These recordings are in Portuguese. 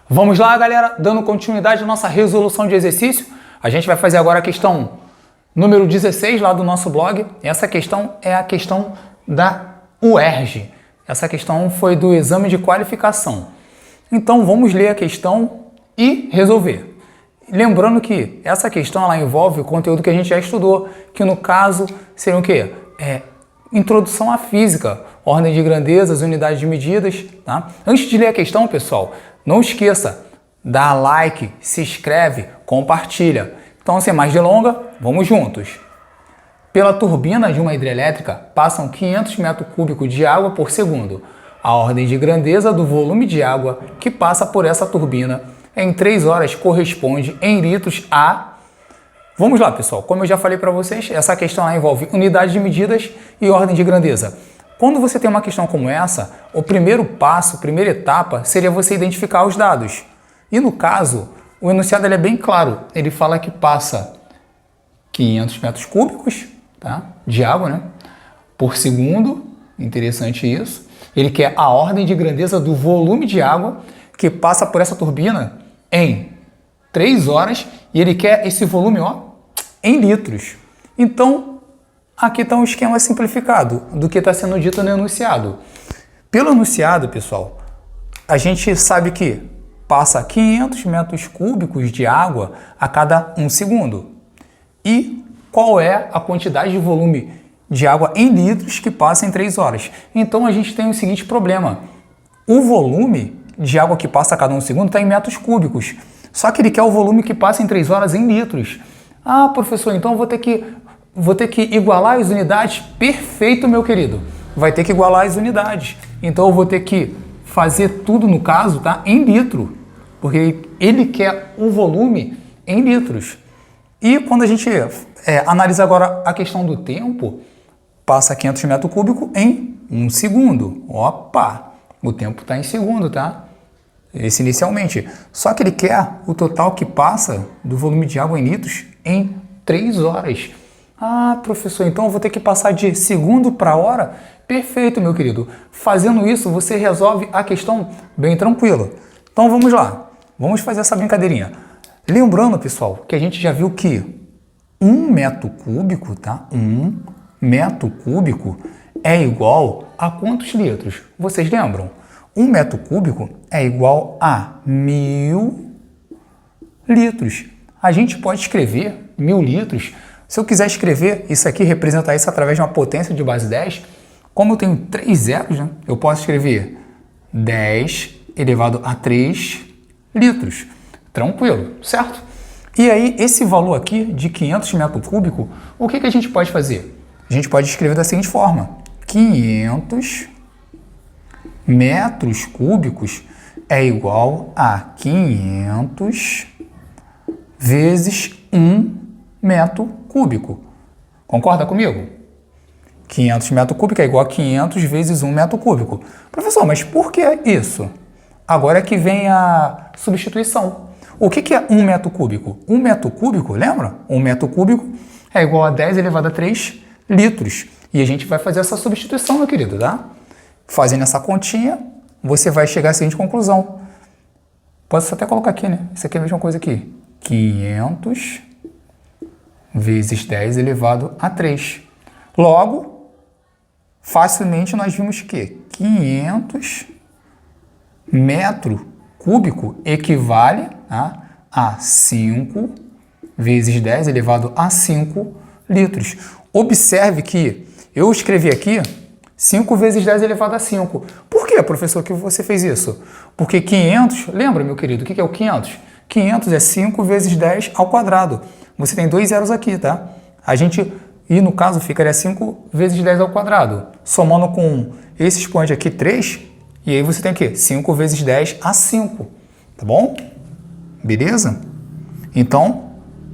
Vamos lá, galera, dando continuidade à nossa resolução de exercício. A gente vai fazer agora a questão número 16 lá do nosso blog. Essa questão é a questão da UERJ. Essa questão foi do exame de qualificação. Então vamos ler a questão e resolver. Lembrando que essa questão ela envolve o conteúdo que a gente já estudou, que no caso seria o quê? Introdução à física, ordem de grandezas, unidades de medidas, tá? Antes de ler a questão, pessoal, não esqueça, dá like, se inscreve, compartilha. Então, sem mais delongas, vamos juntos. Pela turbina de uma hidrelétrica passam 500 metros cúbicos de água por segundo. A ordem de grandeza do volume de água que passa por essa turbina em 3 horas corresponde em litros a... Vamos lá, pessoal. Como eu já falei para vocês, essa questão envolve unidade de medidas e ordem de grandeza. Quando você tem uma questão como essa, o primeiro passo, a primeira etapa, seria você identificar os dados. E no caso, o enunciado é bem claro. Ele fala que passa 500 metros cúbicos, tá, de água, né, por segundo. Interessante isso. Ele quer a ordem de grandeza do volume de água que passa por essa turbina em 3 horas e ele quer esse volume em litros. Então, aqui está um esquema simplificado do que está sendo dito no enunciado. Pelo enunciado, pessoal, a gente sabe que passa 500 metros cúbicos de água a cada 1 segundo. E qual é a quantidade de volume de água em litros que passa em 3 horas? Então, a gente tem o seguinte problema. O volume de água que passa a cada 1 segundo está em metros cúbicos. Só que ele quer o volume que passa em 3 horas em litros. Ah, professor, então eu vou ter que igualar as unidades? Perfeito, meu querido. Vai ter que igualar as unidades. Então eu vou ter que fazer tudo, no caso, tá, em litro. Porque ele quer o volume em litros. E quando a gente analisa agora a questão do tempo, passa 500 metros cúbicos em 1 segundo. Opa! O tempo está em segundo, tá? Esse inicialmente. Só que ele quer o total que passa do volume de água em litros em 3 horas. Ah, professor, então eu vou ter que passar de segundo para hora? Perfeito, meu querido. Fazendo isso, você resolve a questão bem tranquilo. Então vamos lá. Vamos fazer essa brincadeirinha. Lembrando, pessoal, que a gente já viu que 1 metro cúbico, tá? 1 metro cúbico é igual a quantos litros? Vocês lembram? 1 metro cúbico é igual a 1000 litros. A gente pode escrever 1000 litros. Se eu quiser escrever isso aqui, representar isso através de uma potência de base 10, como eu tenho 3 zeros, né, eu posso escrever 10 elevado a 3 litros. Tranquilo, certo? E aí, esse valor aqui de 500 metros cúbicos, o que a gente pode fazer? A gente pode escrever da seguinte forma. 500 metros cúbicos é igual a 500 vezes 1 metro cúbico. Concorda comigo? 500 metros cúbicos é igual a 500 vezes 1 metro cúbico. Professor, mas por que isso? Agora é que vem a substituição. O que é 1 metro cúbico? 1 metro cúbico, lembra? 1 metro cúbico é igual a 10 elevado a 3 litros. E a gente vai fazer essa substituição, meu querido, tá? Fazendo essa continha, você vai chegar à seguinte conclusão. Posso até colocar aqui, né? Isso aqui é a mesma coisa aqui. 500 vezes 10 elevado a 3. Logo, facilmente nós vimos que 500 metro cúbico equivale a 5 vezes 10 elevado a 5 litros. Observe que eu escrevi aqui 5 vezes 10 elevado a 5. Por que, professor, que você fez isso? Porque 500, lembra, meu querido, o que é o 500? 500 é 5 vezes 10 ao quadrado. Você tem 2 zeros aqui, tá? E no caso ficaria 5 vezes 10 ao quadrado. Somando com esse expoente aqui, 3, e aí você tem o quê? 5 vezes 10 a 5, tá bom? Beleza? Então,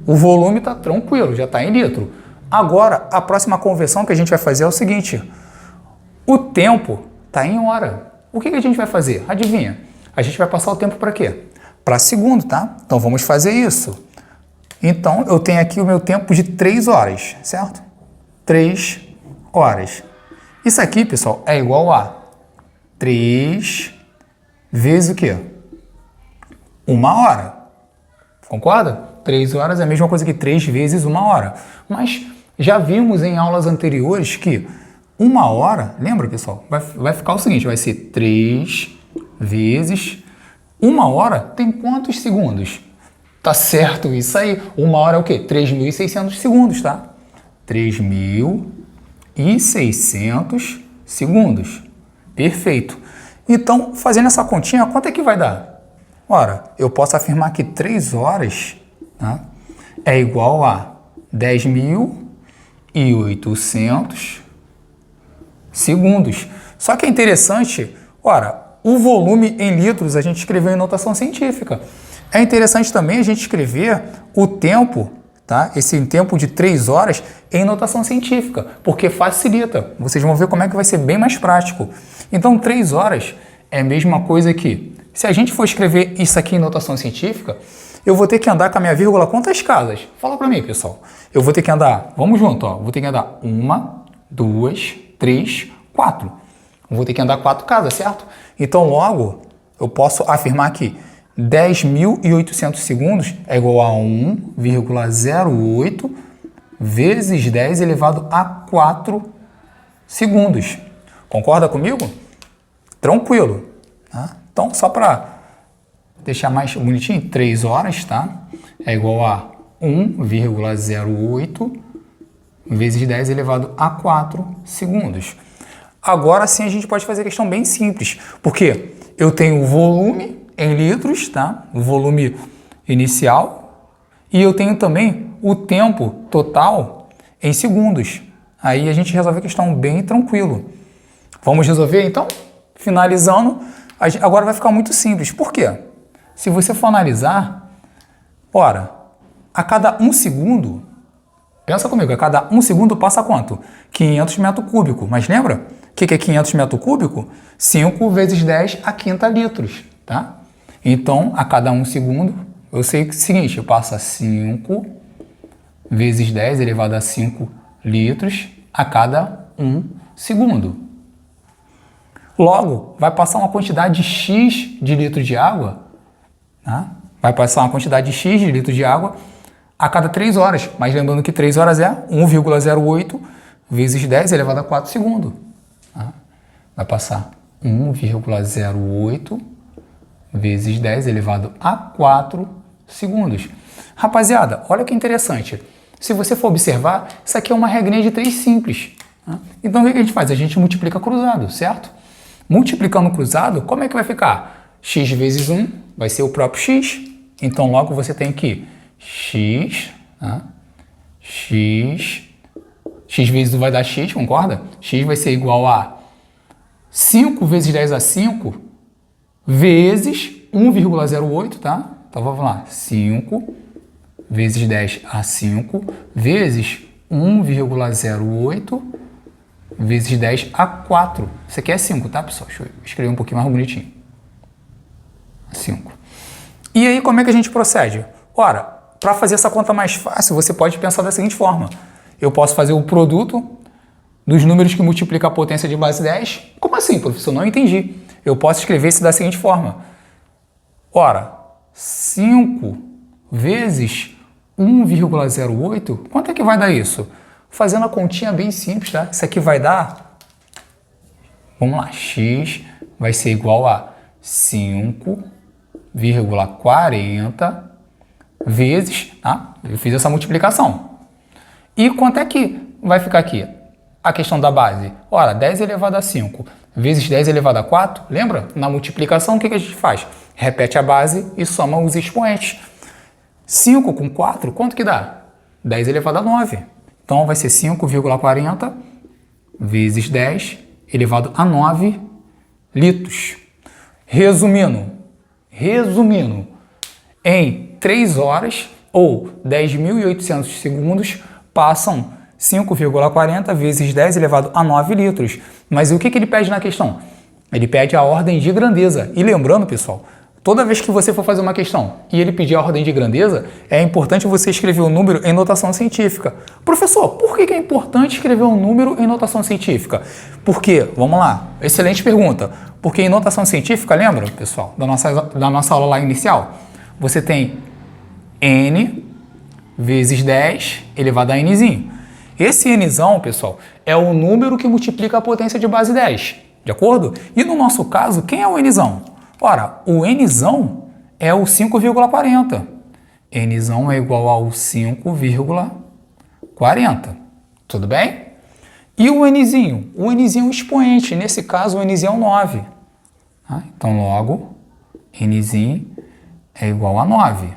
o volume está tranquilo, já está em litro. Agora, a próxima conversão que a gente vai fazer é o seguinte. O tempo está em hora. O que a gente vai fazer? Adivinha? A gente vai passar o tempo para quê? Para segundo, tá? Então, vamos fazer isso. Então, eu tenho aqui o meu tempo de 3 horas, certo? 3 horas. Isso aqui, pessoal, é igual a 3 vezes o quê? 1 hora. Concorda? 3 horas é a mesma coisa que 3 vezes 1 hora. Mas já vimos em aulas anteriores que 1 hora, lembra, pessoal? Vai ficar o seguinte, vai ser 3 vezes 1 hora tem quantos segundos? Tá certo isso aí. 1 hora é o quê? 3.600 segundos, tá? 3.600 segundos. Perfeito. Então, fazendo essa continha, quanto é que vai dar? Ora, eu posso afirmar que 3 horas, tá, é igual a 10.800 segundos. Só que é interessante, ora, o volume em litros a gente escreveu em notação científica. É interessante também a gente escrever o tempo, tá? Esse tempo de 3 horas em notação científica, porque facilita. Vocês vão ver como é que vai ser bem mais prático. Então, 3 horas é a mesma coisa que, se a gente for escrever isso aqui em notação científica, eu vou ter que andar com a minha vírgula quantas casas? Fala para mim, pessoal. Eu vou ter que andar, vamos junto, ó. Vou ter que andar 1, 2, 3, 4. Vou ter que andar 4 casas, certo? Então, logo, eu posso afirmar que 10.800 segundos é igual a 1,08 vezes 10 elevado a 4 segundos. Concorda comigo? Tranquilo. Tá? Então, só para deixar mais bonitinho, 3 horas, tá? É igual a 1,08 vezes 10 elevado a 4 segundos. Agora sim a gente pode fazer a questão bem simples, porque eu tenho o volume em litros, tá? O volume inicial, e eu tenho também o tempo total em segundos. Aí a gente resolve a questão bem tranquilo. Vamos resolver então? Finalizando, agora vai ficar muito simples. Por quê? Se você for analisar, ora, a cada 1 segundo, pensa comigo, a cada 1 segundo passa quanto? 500 metros cúbicos. Mas lembra? O que é 500 metros cúbicos? 5 vezes 10 a quinta litros, tá? Então, a cada 1 segundo, eu sei que é o seguinte, eu passo 5 vezes 10 elevado a 5 litros a cada 1 segundo. Logo, vai passar uma quantidade X de litros de água, tá? Vai passar uma quantidade X de litros de água a cada 3 horas. Mas lembrando que 3 horas é 1,08 vezes 10 elevado a 4 segundos. Tá? Vai passar 1,08 vezes 10 elevado a 4 segundos. Rapaziada, olha que interessante. Se você for observar, isso aqui é uma regrinha de 3 simples. Tá? Então, o que a gente faz? A gente multiplica cruzado, certo? Multiplicando cruzado, como é que vai ficar? X vezes 1 vai ser o próprio x. Então, logo você tem que x, tá? X vezes 1 vai dar x, concorda? X vai ser igual a 5 vezes 10 a 5 vezes 1,08, tá? Então, vamos lá. 5 vezes 10 a 5 vezes 1,08 vezes 10 a 4. Isso aqui é 5, tá, pessoal? Deixa eu escrever um pouquinho mais bonitinho. 5. E aí, como é que a gente procede? Ora, para fazer essa conta mais fácil, você pode pensar da seguinte forma. Eu posso fazer o produto dos números que multiplicam a potência de base 10. Como assim, professor? Não entendi. Eu posso escrever isso da seguinte forma. Ora, 5 vezes 1,08, quanto é que vai dar isso? Fazendo a continha bem simples, tá? Isso aqui vai dar, vamos lá, x vai ser igual a 5,40 vezes, tá? Eu fiz essa multiplicação. E quanto é que vai ficar aqui? A questão da base. Ora, 10 elevado a 5 vezes 10 elevado a 4, lembra? Na multiplicação, o que a gente faz? Repete a base e soma os expoentes. 5 com 4, quanto que dá? 10 elevado a 9. Então, vai ser 5,40 vezes 10 elevado a 9 litros. Resumindo, em 3 horas ou 10.800 segundos passam 5,40 vezes 10 elevado a 9 litros. Mas o que ele pede na questão? Ele pede a ordem de grandeza. E lembrando, pessoal, toda vez que você for fazer uma questão e ele pedir a ordem de grandeza, é importante você escrever o número em notação científica. Professor, por que é importante escrever um número em notação científica? Porque, vamos lá, excelente pergunta. Porque em notação científica, lembra, pessoal, da nossa aula lá inicial? você tem n vezes 10 elevado a nzinho. Esse nzão, pessoal, é o número que multiplica a potência de base 10, de acordo? E no nosso caso, quem é o nzão? Ora, o nzão é o 5,40. Nzão é igual ao 5,40. Tudo bem? E o nzinho? O nzinho é um expoente. Nesse caso, o nzinho é o 9. Tá? Então, logo, nzinho é igual a 9.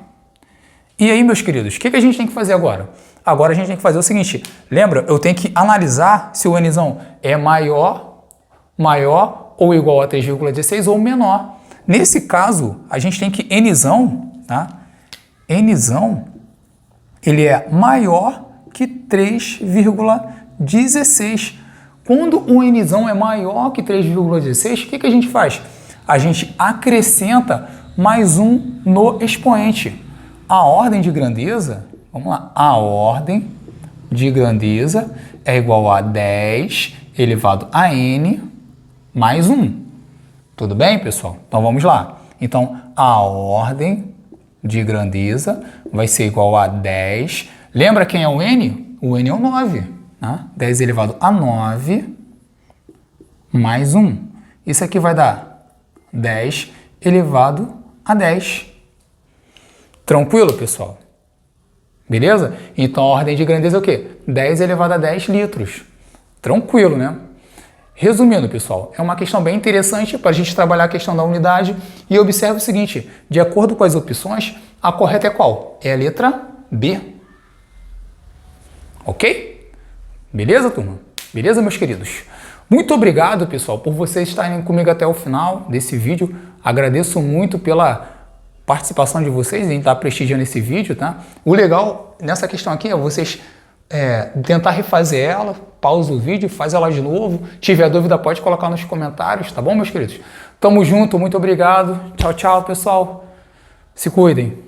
E aí, meus queridos, o que a gente tem que fazer agora? Agora a gente tem que fazer o seguinte. Lembra? Eu tenho que analisar se o nzão é maior ou igual a 3,16 ou menor. Nesse caso, a gente tem que nzão, tá? Nzão, ele é maior que 3,16. Quando o nzão é maior que 3,16, o que a gente faz? A gente acrescenta mais um no expoente. A ordem de grandeza, vamos lá, a ordem de grandeza é igual a 10 elevado a n mais 1. Tudo bem, pessoal? Então vamos lá. Então, a ordem de grandeza vai ser igual a 10. Lembra quem é o n? O n é o 9. Né? 10 elevado a 9 mais 1. Isso aqui vai dar 10 elevado a 10. Tranquilo, pessoal? Beleza? Então, a ordem de grandeza é o quê? 10 elevado a 10 litros. Tranquilo, né? Resumindo, pessoal, é uma questão bem interessante para a gente trabalhar a questão da unidade. E observe o seguinte, de acordo com as opções, a correta é qual? É a letra B. Ok? Beleza, turma? Beleza, meus queridos? Muito obrigado, pessoal, por vocês estarem comigo até o final desse vídeo. Agradeço muito pela participação de vocês em estar prestigiando esse vídeo, tá? O legal nessa questão aqui é vocês tentar refazer ela, pausa o vídeo, faz ela de novo. Tiver dúvida, pode colocar nos comentários, tá bom, meus queridos? Tamo junto, muito obrigado. Tchau, tchau, pessoal. Se cuidem.